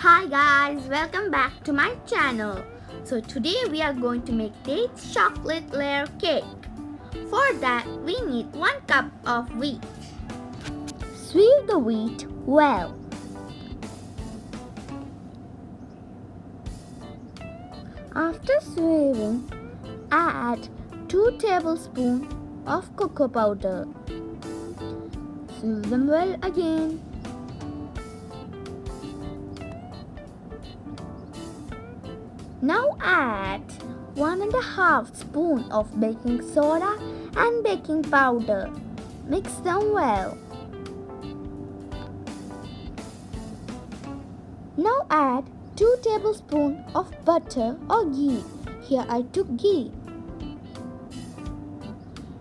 Hi guys, welcome back to my channel. So today we are going to make dates chocolate layer cake. For that we need 1 cup of wheat. Sweep the wheat well. After sweeping, add 2 tablespoons of cocoa powder. Sweep them well again. Now add 1½ spoon of baking soda and baking powder. Mix them well. Now add 2 tablespoons of butter or ghee. Here I took ghee.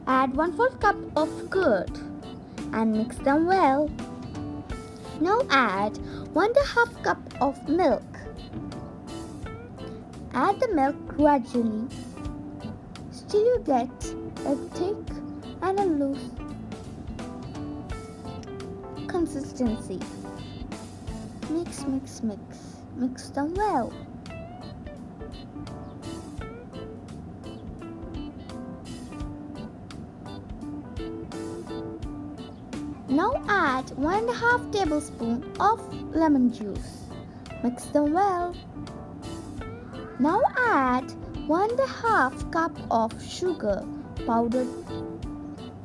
Add 1/4 cup of curd and mix them well. Now add 1½ cup of milk. Add the milk gradually till you get a thick and a loose consistency. Mix, mix, mix. Mix them well. Now add 1½ tablespoon of lemon juice. Mix them well. Now add 1½ cup of sugar,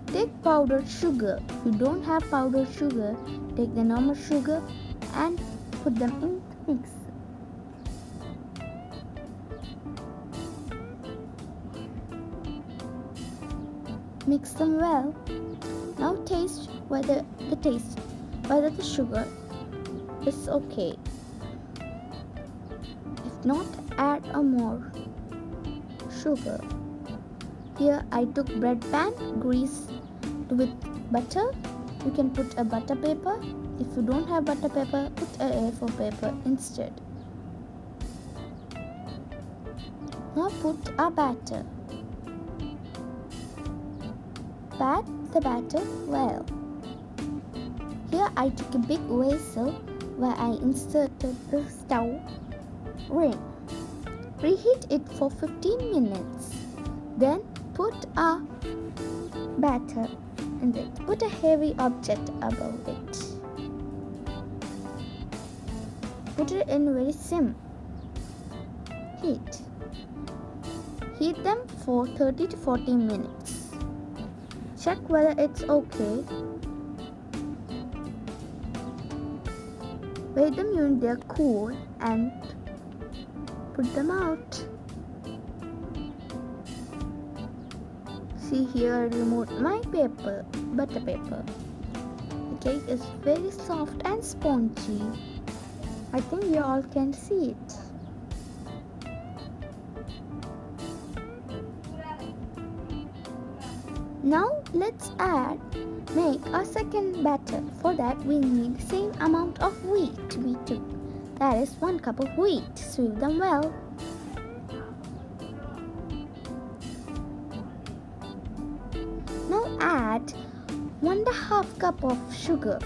Take powdered sugar. If you don't have powdered sugar, take the normal sugar and put them in the mix. Mix them well. Now taste whether the sugar is okay. If not, add a more sugar. Here I took bread pan greased with butter. You can put a butter paper. If you don't have butter paper, put a A4 paper instead. Now put a batter. Pat the batter well. Here I took a big vessel where I inserted the stove ring. Reheat it for 15 minutes. Then put a batter in it. Put a heavy object above it. Put it in very sim heat. Heat them for 30 to 40 minutes. Check whether it's okay. Wait them until they're cool and put them out. See here, I removed my butter paper. The cake is very soft and spongy. I think you all can see it. Now let's make a second batter. For that we need the same amount of wheat we took. That is 1 cup of wheat. Sweep them well. Now add 1½ cup of sugar.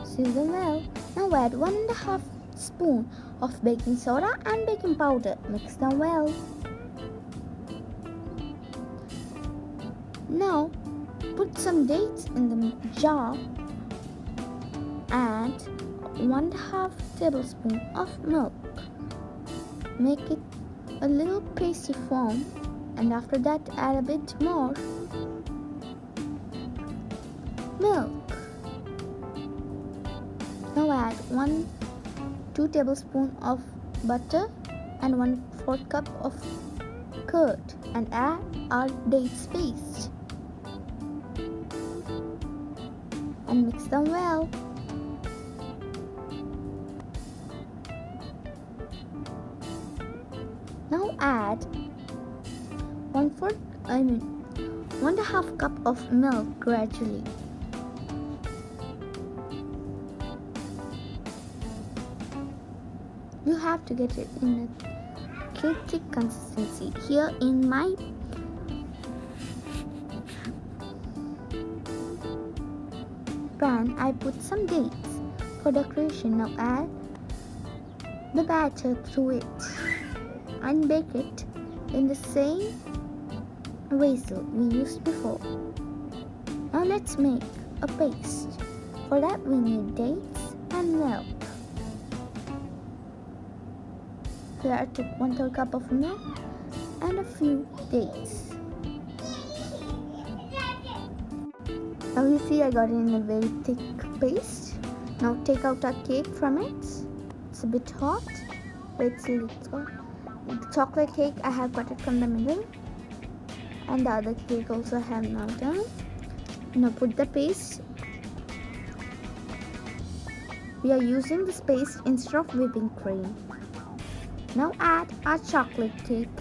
Sweep them well. Now add 1½ spoon of baking soda and baking powder. Mix them well. Now put some dates in the jar and 1½ tablespoon of milk. Make it a little pasty form, and after that add a bit more milk. Now add 2 tablespoons of butter and 1/4 cup of curd and add our dates paste and mix them well. Now add 1½ cup of milk gradually. You have to get it in a thick consistency. Here in my pan, I put some dates. for decoration. Now add the batter to it and bake it in the same vessel we used before. Now let's make a paste. For that we need dates and milk. Here I took 1/3 cup of milk and a few dates. Now you see I got it in a very thick paste. Now take out our cake from it. It's a bit hot. Wait till it's hot. The chocolate cake I have cut it from the middle. And the other cake also I have now done. Now put the paste. We are using this paste instead of whipping cream. Now add our chocolate cake.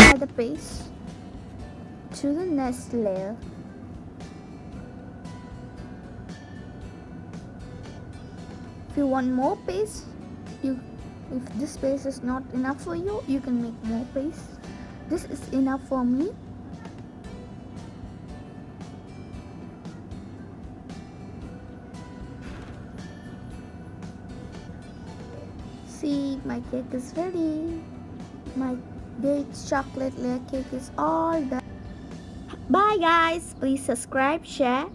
Add the paste to the next layer. If you want more paste, if this paste is not enough for you, you can make more paste. This is enough for me. See, my cake is ready. My dates chocolate layer cake is all done. Bye guys, please subscribe, share.